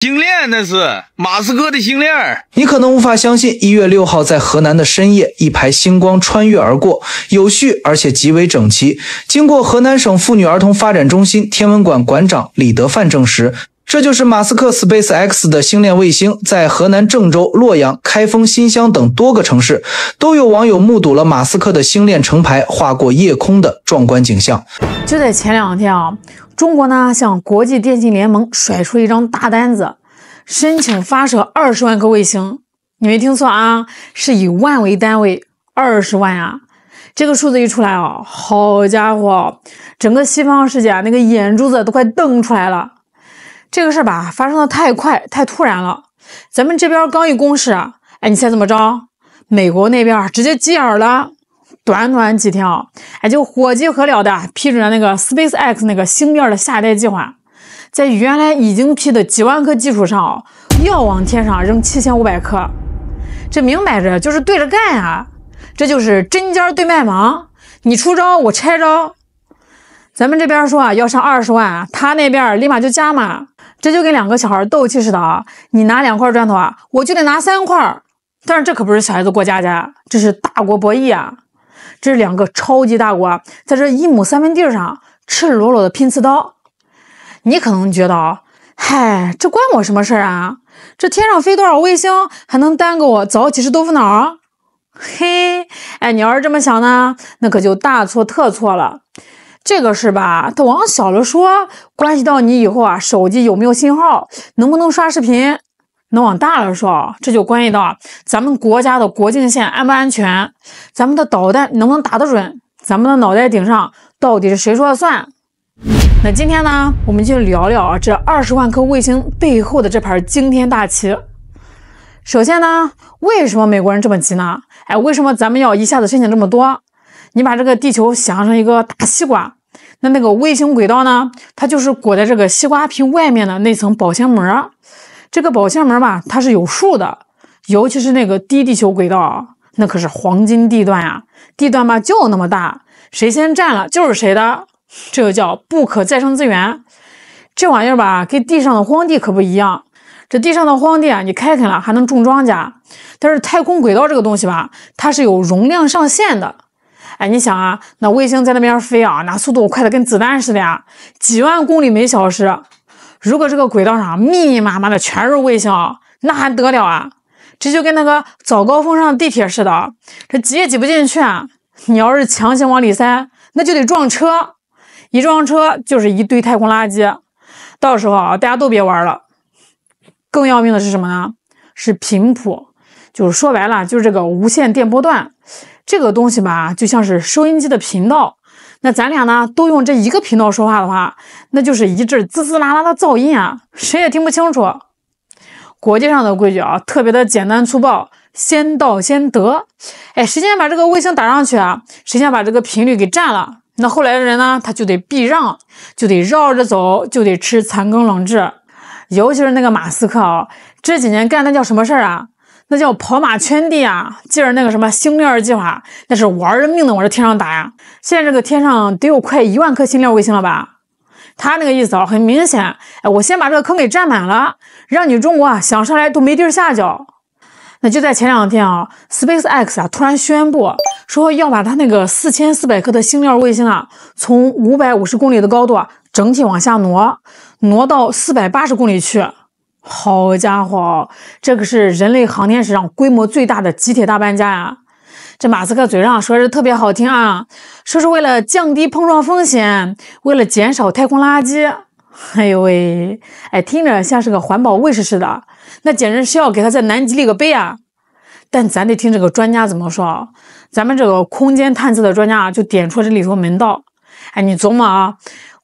星链那是马斯克的星链。你可能无法相信，1月6号在河南的深夜，一排星光穿越而过，有序而且极为整齐。经过河南省妇女儿童发展中心天文馆馆长李德范证实，这就是马斯克 SpaceX 的星链卫星，在河南郑州、洛阳、开封、新乡等多个城市，都有网友目睹了马斯克的星链成排划过夜空的壮观景象。就在前2天啊，中国呢向国际电信联盟甩出了一张大单子，申请发射20万颗卫星。你没听错啊，是以万为单位，20万啊！这个数字一出来啊，好家伙，整个西方世界那个眼珠子都快瞪出来了。这个事吧，发生的太快太突然了。咱们这边刚一公示啊，你猜怎么着？美国那边直接急眼了，短短几天啊，就火急火燎的批准了那个 SpaceX 那个星链的下一代计划，在原来已经批的几万颗基础上啊，要往天上扔7500颗，这明摆着就是对着干啊！这就是针尖对麦芒，你出招我拆招。咱们这边说啊要上20万，他那边立马就加码，这就跟2个小孩斗气似的啊！你拿2块砖头啊，我就得拿3块。但是这可不是小孩子过家家，这是大国博弈啊！这是2个超级大国在这1亩3分地上赤裸裸的拼刺刀。你可能觉得，嗨，这关我什么事啊？这天上飞多少卫星还能耽搁我早起吃豆腐脑？嘿，你要是这么想呢，那可就大错特错了。这个事吧，它往小了说，关系到你以后啊手机有没有信号，能不能刷视频；能往大了说，这就关系到咱们国家的国境线安不安全，咱们的导弹能不能打得准，咱们的脑袋顶上到底是谁说了算。那今天呢，我们就聊聊这20万颗卫星背后的这盘惊天大旗。首先呢，为什么美国人这么急呢？为什么咱们要一下子申请这么多？你把这个地球想象成一个大西瓜，那个卫星轨道呢，它就是裹在这个西瓜皮外面的那层保鲜膜。这个保鲜膜吧，它是有数的，尤其是那个低地球轨道，那可是黄金地段啊，地段吧就那么大，谁先占了就是谁的，这个叫不可再生资源。这玩意儿吧，跟地上的荒地可不一样。这地上的荒地啊，你开垦了还能种庄稼，但是太空轨道这个东西吧，它是有容量上限的。你想啊，那卫星在那边飞啊，那速度快的跟子弹似的呀，几万公里每小时。如果这个轨道上密密麻麻的全是卫星，那还得了啊？这就跟那个早高峰上的地铁似的，这挤也挤不进去啊。你要是强行往里塞，那就得撞车，一撞车就是一堆太空垃圾，到时候啊，大家都别玩了。更要命的是什么呢？是频谱，就是说白了就是这个无线电波段。这个东西吧，就像是收音机的频道，那咱俩呢都用这一个频道说话的话，那就是一阵滋滋啦啦的噪音啊，谁也听不清楚。国际上的规矩啊，特别的简单粗暴，先到先得。谁先把这个卫星打上去啊，谁先把这个频率给占了，那后来的人呢，他就得避让，就得绕着走，就得吃残羹冷炙。尤其是那个马斯克啊，这几年干的叫什么事儿啊？那叫跑马圈地啊！记着那个什么星链计划，那是玩人命的往这天上打呀！现在这个天上得有快1万颗星链卫星了吧？他那个意思啊，很明显，我先把这个坑给占满了，让你中国啊想上来都没地儿下脚。那就在前2天啊 ，SpaceX 啊突然宣布说要把它那个4400颗的星链卫星啊，从550公里的高度啊，整体往下挪到480公里去。好家伙，这可是人类航天史上规模最大的集体大搬家呀！这马斯克嘴上说是特别好听啊，说是为了降低碰撞风险，为了减少太空垃圾。哎呦喂，听着像是个环保卫士似的，那简直是要给他在南极立个碑啊！但咱得听这个专家怎么说。咱们这个空间探测的专家就点出这里头门道。你琢磨啊，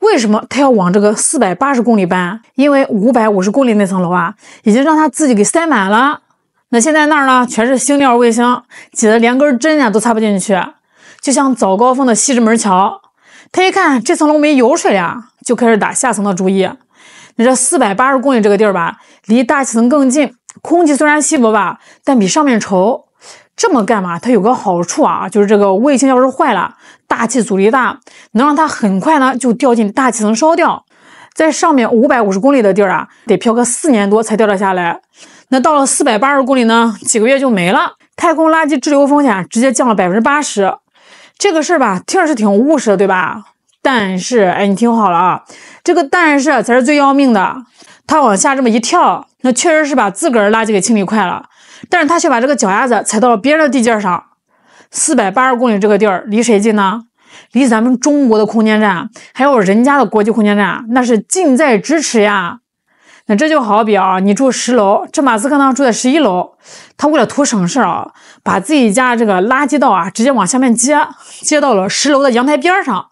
为什么他要往这个480公里搬？因为550公里那层楼啊，已经让他自己给塞满了。那现在那儿呢，全是星链卫星，挤得连根针都插不进去，就像早高峰的西直门桥。他一看这层楼没油水呀，就开始打下层的主意。那这480公里这个地儿吧，离大气层更近，空气虽然稀薄吧，但比上面稠。这么干嘛？它有个好处啊，就是这个卫星要是坏了，大气阻力大，能让它很快呢就掉进大气层烧掉。在上面550公里的地儿啊，得漂个4年多才掉得下来。那到了480公里呢，几个月就没了。太空垃圾滞留风险直接降了80%。这个事儿吧，听着是挺务实的，对吧？但是，你听好了啊，这个但是才是最要命的。他往下这么一跳，那确实是把自个儿垃圾给清理快了，但是他却把这个脚丫子踩到了别人的地界上。480公里这个地儿离谁近呢？离咱们中国的空间站，还有人家的国际空间站，那是近在咫尺呀。那这就好比啊，你住10楼，这马斯克呢住在11楼，他为了图省事啊，把自己家这个垃圾道啊直接往下面接到了10楼的阳台边上。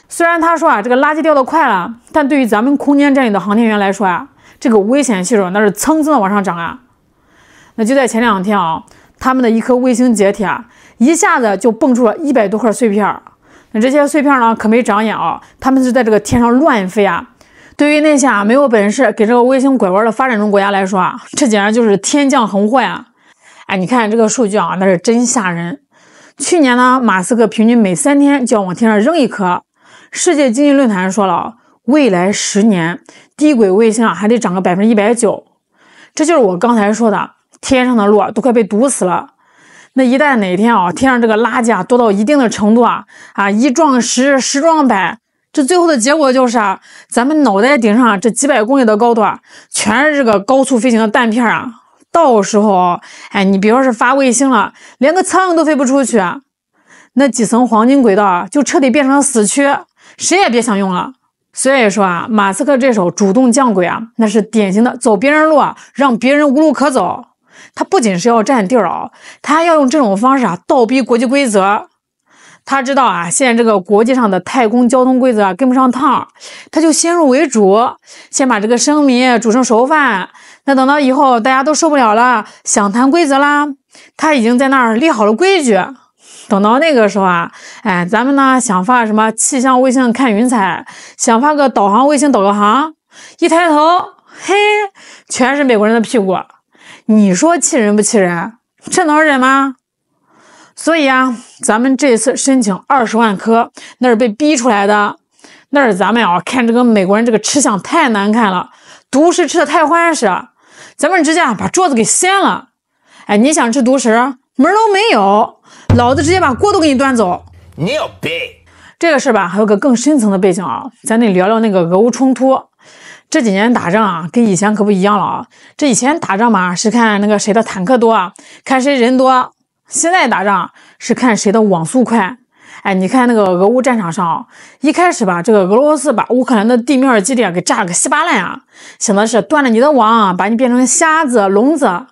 虽然他说啊这个垃圾掉得快了，但对于咱们空间站里的航天员来说啊，这个危险系数那是蹭蹭的往上涨啊。那就在前2天啊，他们的一颗卫星解体啊，一下子就蹦出了100多块碎片。那这些碎片呢可没长眼啊，他们是在这个天上乱飞啊。对于那些没有本事给这个卫星拐弯的发展中国家来说啊，这简直就是天降横祸呀！你看这个数据啊，那是真吓人。去年呢，马斯克平均每3天就要往天上扔一颗。世界经济论坛说了，未来10年低轨卫星还得涨个190%。这就是我刚才说的，天上的路都快被堵死了。那一旦哪天啊，天上这个垃圾多到一定的程度啊，一撞十，十撞百。这最后的结果就是啊，咱们脑袋顶上这几百公里的高度啊，全是这个高速飞行的弹片啊！到时候你别说是发卫星了，连个苍蝇都飞不出去啊！那几层黄金轨道啊，就彻底变成了死区，谁也别想用了。所以说啊，马斯克这手主动降轨啊，那是典型的走别人路啊，让别人无路可走。他不仅是要占地儿啊，他还要用这种方式啊，倒逼国际规则。他知道啊，现在这个国际上的太空交通规则跟不上趟，他就先入为主，先把这个生米煮成熟饭。那等到以后大家都受不了了，想谈规则啦，他已经在那儿立好了规矩。等到那个时候啊，咱们呢想发什么气象卫星看云彩，想发个导航卫星导个航，一抬头，嘿，全是美国人的屁股。你说气人不气人？这能忍吗？所以啊，咱们这次申请20万颗，那是被逼出来的。那是咱们看这个美国人这个吃相太难看了，独食吃的太欢实，咱们直接把桌子给掀了。你想吃独食，门都没有，老子直接把锅都给你端走。你有病！这个事吧，还有个更深层的背景啊，咱得聊聊那个俄乌冲突。这几年打仗啊，跟以前可不一样了啊。这以前打仗嘛，是看那个谁的坦克多，看谁人多。现在打仗是看谁的网速快。你看那个俄乌战场上，一开始吧，这个俄罗斯把乌克兰的地面基地给炸了个稀巴烂啊，想的是断了你的网，把你变成瞎子聋子。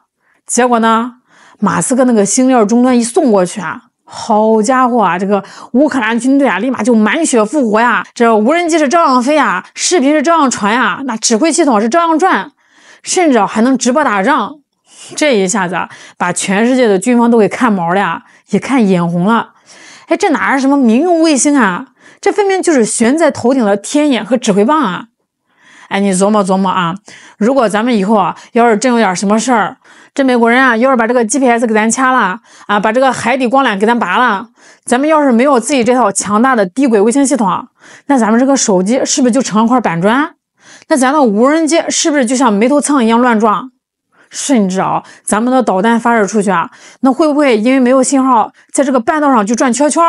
结果呢，马斯克那个星链终端一送过去啊，好家伙啊，这个乌克兰军队啊，立马就满血复活呀！这无人机是照样飞呀，视频是照样传呀，那指挥系统是照样转，甚至还能直播打仗。这一下子把全世界的军方都给看毛了呀，也看眼红了。这哪是什么民用卫星啊？这分明就是悬在头顶的天眼和指挥棒啊！你琢磨琢磨啊，如果咱们以后啊，要是真有点什么事儿，这美国人啊，要是把这个 GPS 给咱掐了啊，把这个海底光缆给咱拔了，咱们要是没有自己这套强大的低轨卫星系统，那咱们这个手机是不是就成了块板砖？那咱的无人机是不是就像没头苍蝇一样乱撞？甚至咱们的导弹发射出去啊，那会不会因为没有信号，在这个半道上就转圈圈？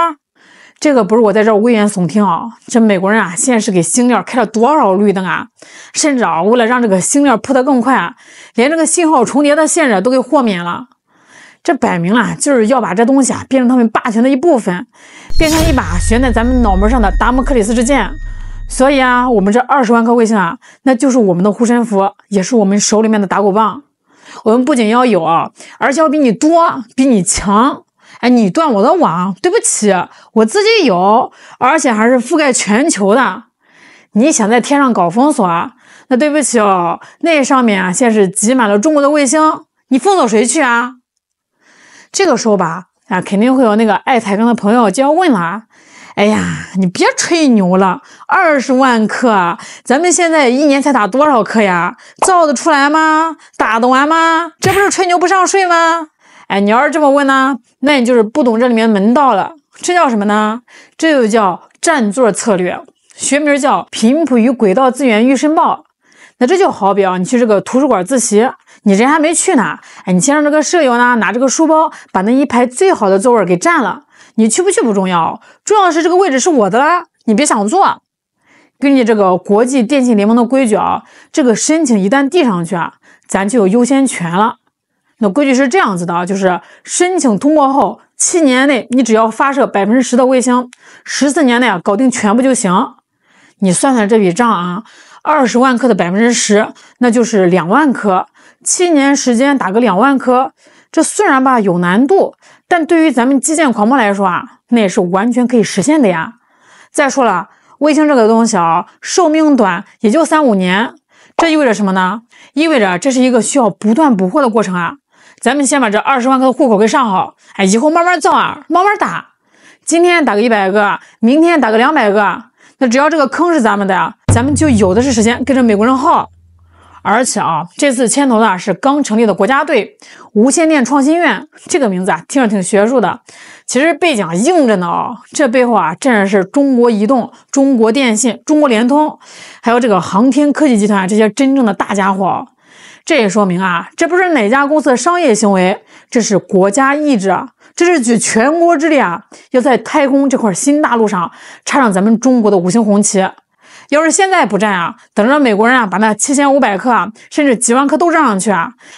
这个不是我在这儿危言耸听啊，这美国人啊，现在是给星链开了多少绿灯啊？甚至为了让这个星链铺得更快，连这个信号重叠的限制都给豁免了。这摆明了就是要把这东西啊变成他们霸权的一部分，变成一把悬在咱们脑门上的达摩克里斯之剑。所以啊，我们这20万颗卫星啊，那就是我们的护身符，也是我们手里面的打狗棒。我们不仅要有，而且要比你多，比你强。你断我的网，对不起，我自己有，而且还是覆盖全球的。你想在天上搞封锁，那对不起那上面啊现在是挤满了中国的卫星，你封锁谁去啊？这个时候吧，肯定会有那个爱抬杠的朋友就要问了，你别吹牛了，20万颗，咱们现在一年才打多少颗呀？造得出来吗？打得完吗？这不是吹牛不上税吗？你要是这么问呢，那你就是不懂这里面门道了。这叫什么呢？这就叫占座策略。学名叫频谱与轨道资源预申报。那这就好比你去这个图书馆自习，你人还没去呢，你先让这个舍友呢拿这个书包把那一排最好的座位给占了。你去不去不重要，重要的是这个位置是我的啦，你别想坐。根据这个国际电信联盟的规矩这个申请一旦递上去咱就有优先权了。那规矩是这样子的就是申请通过后7年内你只要发射10%的卫星，14年内搞定全部就行。你算算这笔账20万颗的10%，那就是2万颗，7年时间打个2万颗，这虽然吧有难度，但对于咱们基建狂魔来说那也是完全可以实现的呀。再说了，卫星这个东西寿命短，也就3-5年，这意味着什么呢？意味着这是一个需要不断补货的过程咱们先把这20万颗的户口给上好，以后慢慢造慢慢打。今天打个100个，明天打个200个，那只要这个坑是咱们的，咱们就有的是时间跟着美国人耗。而且这次牵头的是刚成立的国家队无线电创新院，这个名字听着挺学术的，其实背景硬着呢这背后站着是中国移动、中国电信、中国联通，还有这个航天科技集团这些真正的大家伙。这也说明这不是哪家公司的商业行为，这是国家意志这是举全国之力要在太空这块新大陆上插上咱们中国的5星红旗。要是现在不占等着美国人把那7500颗甚至几万颗都扔上去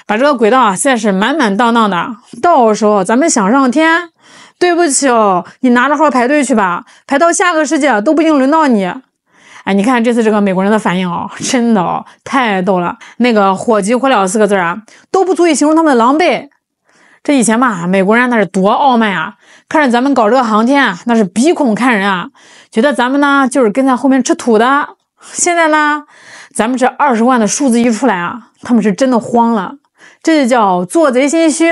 把这个轨道现在是满满当当的，到时候咱们想上天，对不起你拿着号排队去吧，排到下个世界都不一定轮到你。你看这次这个美国人的反应真的太逗了，那个火急火燎4个字都不足以形容他们的狼狈。这以前吧，美国人那是多傲慢看着咱们搞这个航天那是鼻孔看人觉得咱们呢就是跟在后面吃土的。现在呢，咱们这20万的数字一出来他们是真的慌了，这就叫做贼心虚。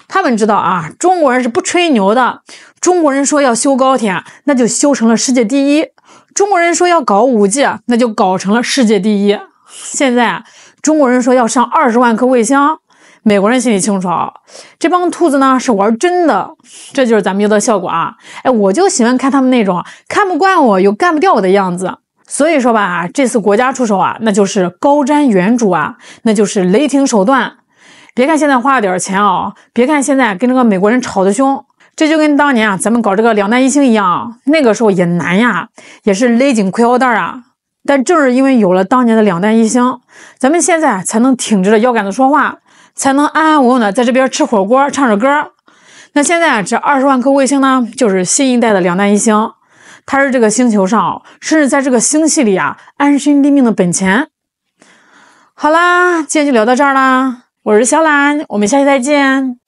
他们知道中国人是不吹牛的，中国人说要修高铁，那就修成了世界第一；中国人说要搞5G，那就搞成了世界第一。现在中国人说要上20万颗卫星，美国人心里清楚这帮兔子呢是玩真的，这就是咱们要的效果我就喜欢看他们那种看不惯我又干不掉我的样子。所以说吧，这次国家出手那就是高瞻远瞩那就是雷霆手段。别看现在花了点钱别看现在跟这个美国人吵得凶，这就跟当年咱们搞这个2弹1星一样，那个时候也难也是勒紧裤腰带但正是因为有了当年的2弹1星，咱们现在才能挺直着腰杆子说话，才能安安稳稳的在这边吃火锅唱着歌。那现在这20万颗卫星呢，就是新一代的2弹1星，它是这个星球上甚至在这个星系里安身立命的本钱。好啦，今天就聊到这儿啦，我是小懒，我们下期再见。